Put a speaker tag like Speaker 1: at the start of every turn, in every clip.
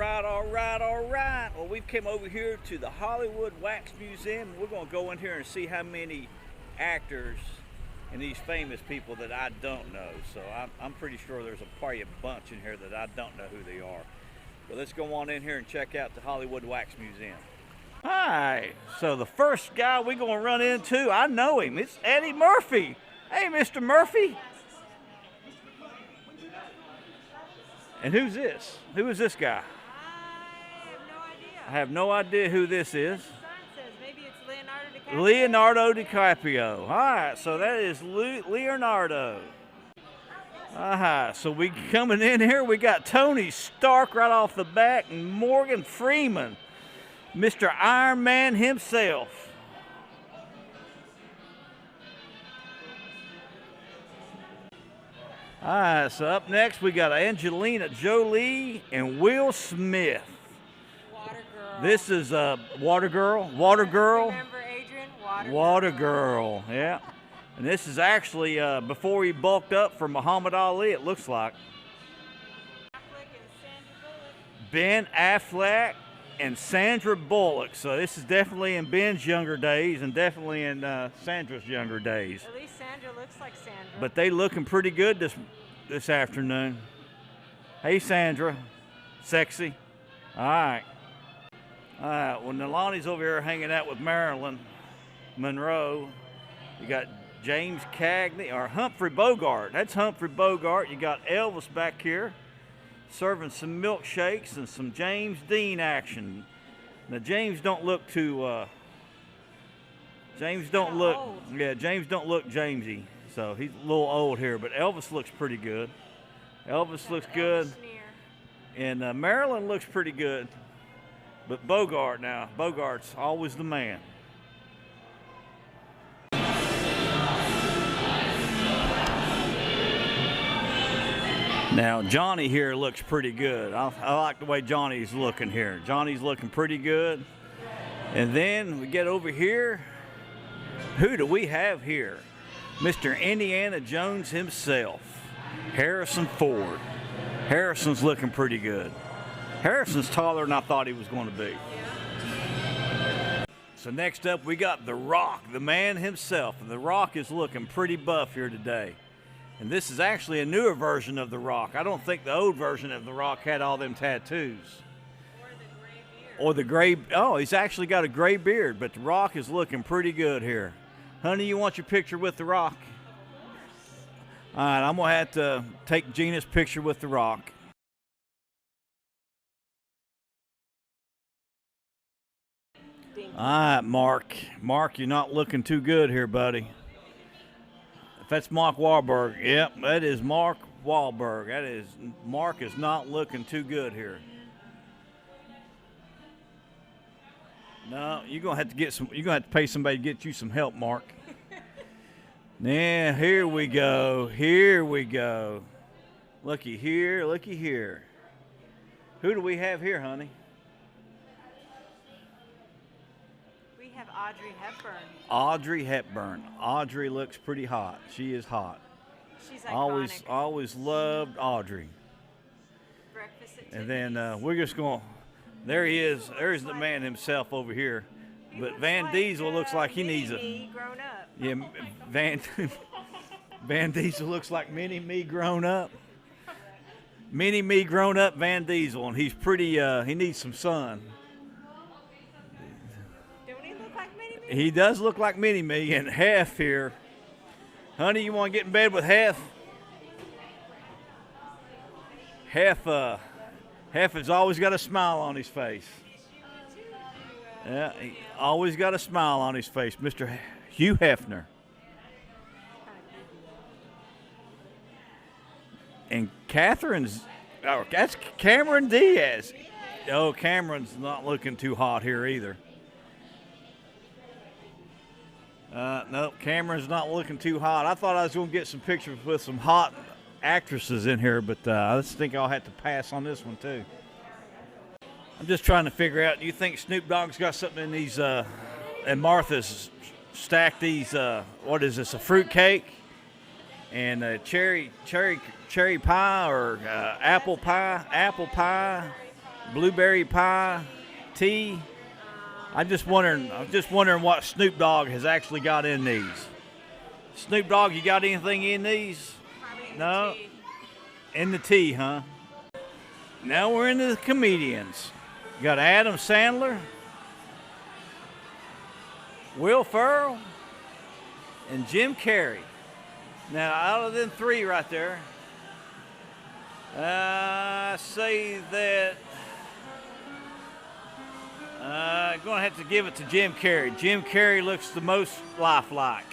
Speaker 1: All right. Well, we've come over here to the Hollywood Wax Museum. We're going to go in here and see how many actors and these famous people that I don't know. So I'm pretty sure there's probably a bunch in here that I don't know who they are. But let's go on in here and check out the Hollywood Wax Museum. All right, so the first guy we're going to run into, I know him. It's Eddie Murphy. Hey, Mr. Murphy. And who's this? Who is this guy?
Speaker 2: I have no idea.
Speaker 1: Who this is.
Speaker 2: The sign says maybe it's Leonardo DiCaprio.
Speaker 1: Leonardo DiCaprio. All right, so that is Leonardo. So we coming in here, we got Tony Stark right off the bat and Morgan Freeman, Mr. Iron Man himself. All right, so up next we got Angelina Jolie and Will Smith.
Speaker 2: Water Girl.
Speaker 1: This is Water Girl.
Speaker 2: Remember Adrian?
Speaker 1: Water Girl, yeah. And this is actually before he bulked up for Muhammad Ali, it looks like. Ben Affleck and Sandra Bullock. So this is definitely in Ben's younger days and definitely in Sandra's younger days.
Speaker 2: At least Sandra looks like Sandra.
Speaker 1: But they looking pretty good this afternoon. Hey, Sandra. Sexy. All right. All right, well, Nalani's over here hanging out with Marilyn Monroe. You got James Cagney, or Humphrey Bogart. That's Humphrey Bogart. You got Elvis back here serving some milkshakes and some James Dean action. Now, James don't look too, James don't look Jamesy. So he's a little old here, but Elvis looks pretty good. Elvis looks good. And Marilyn looks pretty good. But Bogart's always the man. Now, Johnny here looks pretty good. I like the way Johnny's looking here. Johnny's looking pretty good. And then we get over here. Who do we have here? Mr. Indiana Jones himself, Harrison Ford. Harrison's looking pretty good. Harrison's taller than I thought he was going to be. So next up, we got The Rock, the man himself. And The Rock is looking pretty buff here today. And this is actually a newer version of The Rock. I don't think the old version of The Rock had all them tattoos. Or the gray beard. Oh, he's actually got a gray beard, but The Rock is looking pretty good here. Honey, you want your picture with The Rock? All right, I'm going to have to take Gina's picture with The Rock. All right, Mark. Mark, you're not looking too good here, buddy. If that's Mark Wahlberg, yep, that is Mark Wahlberg. Mark is not looking too good here. No, you're gonna have to pay somebody to get you some help, Mark. Yeah, here we go. Looky here. Who do we have here, honey?
Speaker 2: We have Audrey Hepburn.
Speaker 1: Audrey Hepburn. Audrey looks pretty hot. She is hot.
Speaker 2: She's iconic.
Speaker 1: Always loved Audrey.
Speaker 2: Breakfast at
Speaker 1: And then we're just going. There he is. There's the man himself over here. But Van Diesel looks like he needs a.
Speaker 2: Grown up.
Speaker 1: Yeah, Van Diesel looks like mini me grown up. Mini me grown up Van Diesel, and he's pretty. He needs some sun.
Speaker 2: Don't he look like Mini Me?
Speaker 1: He does look like mini me, and Hef here. Honey, you want to get in bed with Hef? Hef has always got a smile on his face. Yeah, he always got a smile on his face, Mr. Hugh Hefner. And that's Cameron Diaz. Oh, Cameron's not looking too hot here either. Nope, Cameron's not looking too hot. I thought I was going to get some pictures with some hot actresses in here, but I just think I'll have to pass on this one too. I'm just trying to figure out, do you think Snoop Dogg's got something in these, and Martha's stacked these, what is this, a fruit cake and a cherry pie or apple pie? blueberry pie, tea. I was just wondering what Snoop Dogg has actually got in these. Snoop Dogg, you got anything in these?
Speaker 2: Probably in
Speaker 1: No.
Speaker 2: the tea.
Speaker 1: In the tea, huh? Now we're into the comedians. You got Adam Sandler, Will Ferrell, and Jim Carrey. Now, out of them three right there, I say that I'm going to have to give it to Jim Carrey. Jim Carrey looks the most lifelike.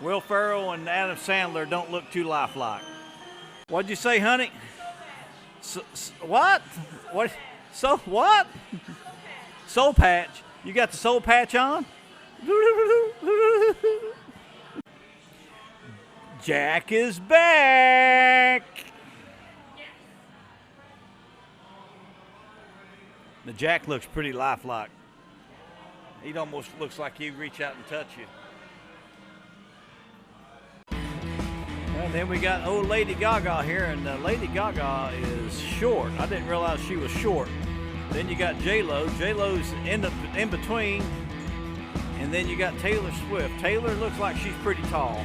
Speaker 1: Will Ferrell and Adam Sandler don't look too lifelike. What'd you say, honey? What? What? So what? Soul patch. You got the soul patch on? Jack is back. The Jack looks pretty lifelike. He almost looks like he'd reach out and touch you. Well, then we got old Lady Gaga here, and Lady Gaga is short. I didn't realize she was short. Then you got J-Lo. J-Lo's in between. And then you got Taylor Swift. Taylor looks like she's pretty tall.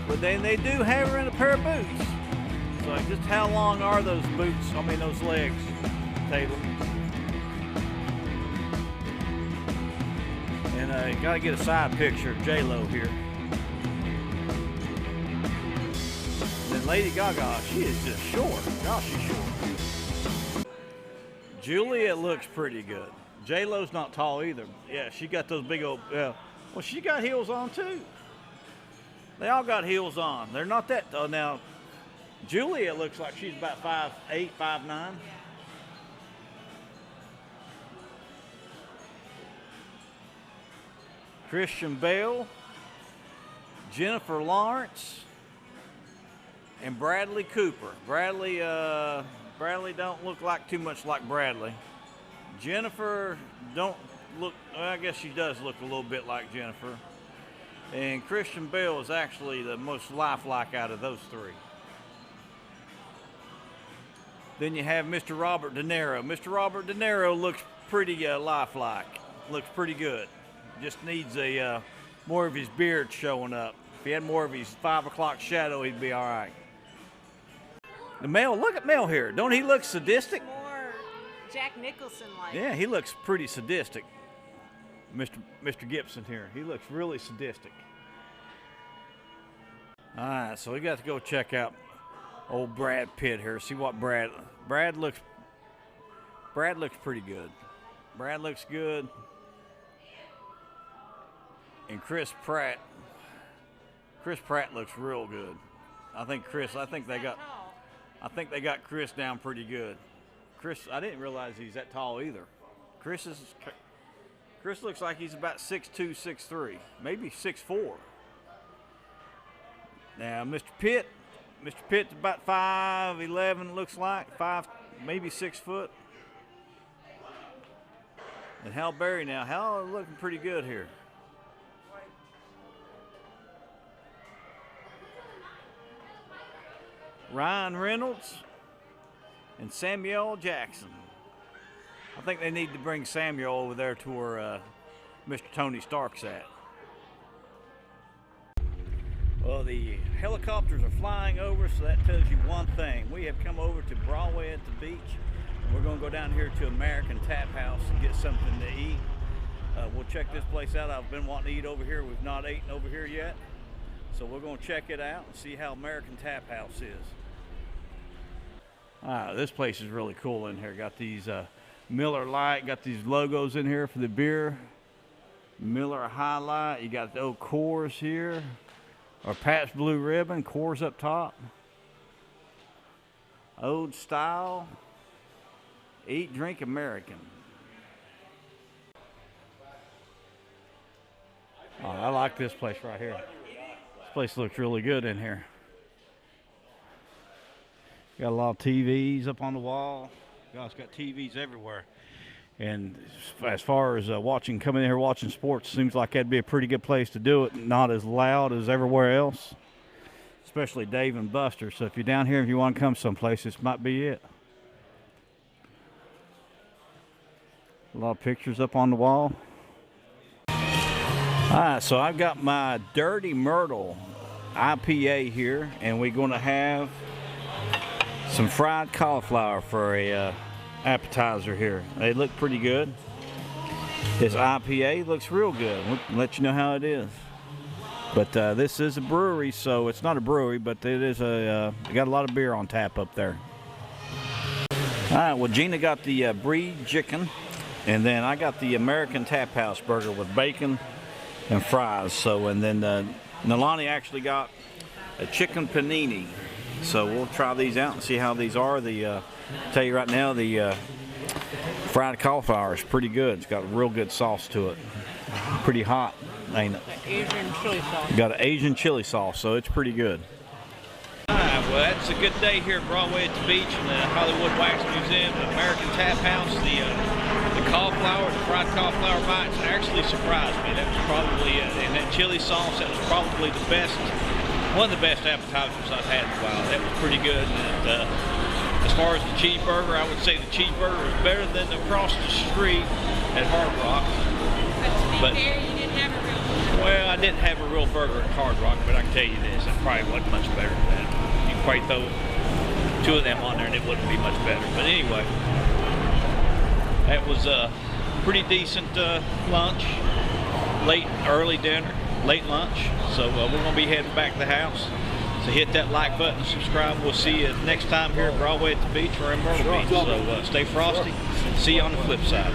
Speaker 1: But then they do have her in a pair of boots. So just how long are those boots, those legs, Taylor? And you gotta get a side picture of J-Lo here. And Lady Gaga, she is just short. Gosh, she's short. Julia looks pretty good. J-Lo's not tall either. Yeah, she got those big old, well, she got heels on too. They all got heels on. They're not that, now, Julia looks like she's about 5'8", 5'9". Christian Bale, Jennifer Lawrence, and Bradley Cooper. Bradley don't look like too much like Bradley. Jennifer don't look, well, I guess she does look a little bit like Jennifer. And Christian Bale is actually the most lifelike out of those three. Then you have Mr. Robert De Niro. Mr. Robert De Niro looks pretty lifelike. Looks pretty good. Just needs a more of his beard showing up. If he had more of his 5 o'clock shadow, he'd be all right. The Mel, look at Mel here. Don't he look sadistic?
Speaker 2: More Jack Nicholson-like.
Speaker 1: Yeah, he looks pretty sadistic. Mr. Gibson here. He looks really sadistic. All right, so we got to go check out old Brad Pitt here. See what Brad looks pretty good. Brad looks good. And Chris Pratt looks real good. I think they got Chris down pretty good. Chris, I didn't realize he's that tall either. Chris looks like he's about 6'2", 6'3", maybe 6'4". Now, Mr. Pitt's about 5'11", looks like, maybe 6 foot. And Halle Berry now, Halle looking pretty good here. Ryan Reynolds and Samuel Jackson. I think they need to bring Samuel over there to where Mr. Tony Stark's at. Well, the helicopters are flying over, so that tells you one thing. We have come over to Broadway at the beach. And we're going to go down here to American Tap House and get something to eat. We'll check this place out. I've been wanting to eat over here. We've not eaten over here yet. So we're going to check it out and see how American Tap House is. This place is really cool in here. Got these Miller Lite, got these logos in here for the beer. Miller High Life. You got the old Coors here. Or Pat's Blue Ribbon, Coors up top. Old Style. Eat, Drink, American. Oh, I like this place right here. This place looks really good in here. Got a lot of TVs up on the wall. Gosh, got TVs everywhere. And as far as coming in here watching sports, seems like that'd be a pretty good place to do it. Not as loud as everywhere else, especially Dave and Buster. So if you're down here, if you want to come someplace, this might be it. A lot of pictures up on the wall. Alright, so I've got my Dirty Myrtle IPA here, and we're going to have some fried cauliflower for a appetizer here. They look pretty good. This IPA looks real good. We'll let you know how it is. But this is a brewery, so it's not a brewery, but it is a. They got a lot of beer on tap up there. All right, well, Gina got the brie chicken, and then I got the American Tap House burger with bacon and fries. So, and then Nalani actually got a chicken panini. So we'll try these out and see how these are. Tell you right now, the fried cauliflower is pretty good. It's got a real good sauce to it. Pretty hot, ain't it?
Speaker 2: Asian chili sauce.
Speaker 1: Got an Asian chili sauce, so it's pretty good.
Speaker 3: Well, that's a good day here at Broadway at the beach in the Hollywood Wax Museum, the American Tap House. The cauliflower, the fried cauliflower bites actually surprised me. That was probably, and that chili sauce, that was probably the best, one of the best appetizers I've had in a while. That was pretty good. And as far as the cheeseburger, I would say the cheeseburger is better than across the street at Hard Rock.
Speaker 2: But to be fair, you didn't have a real one.
Speaker 3: Well, I didn't have a real burger at Hard Rock, but I can tell you this, it probably wasn't much better than that. You can probably throw two of them on there and it wouldn't be much better. But anyway, that was a pretty decent lunch, early dinner, late lunch. So we're going to be heading back to the house. So hit that like button, subscribe. We'll see you next time here at Broadway at the beach or in Myrtle Beach. So stay frosty. See you on the flip side.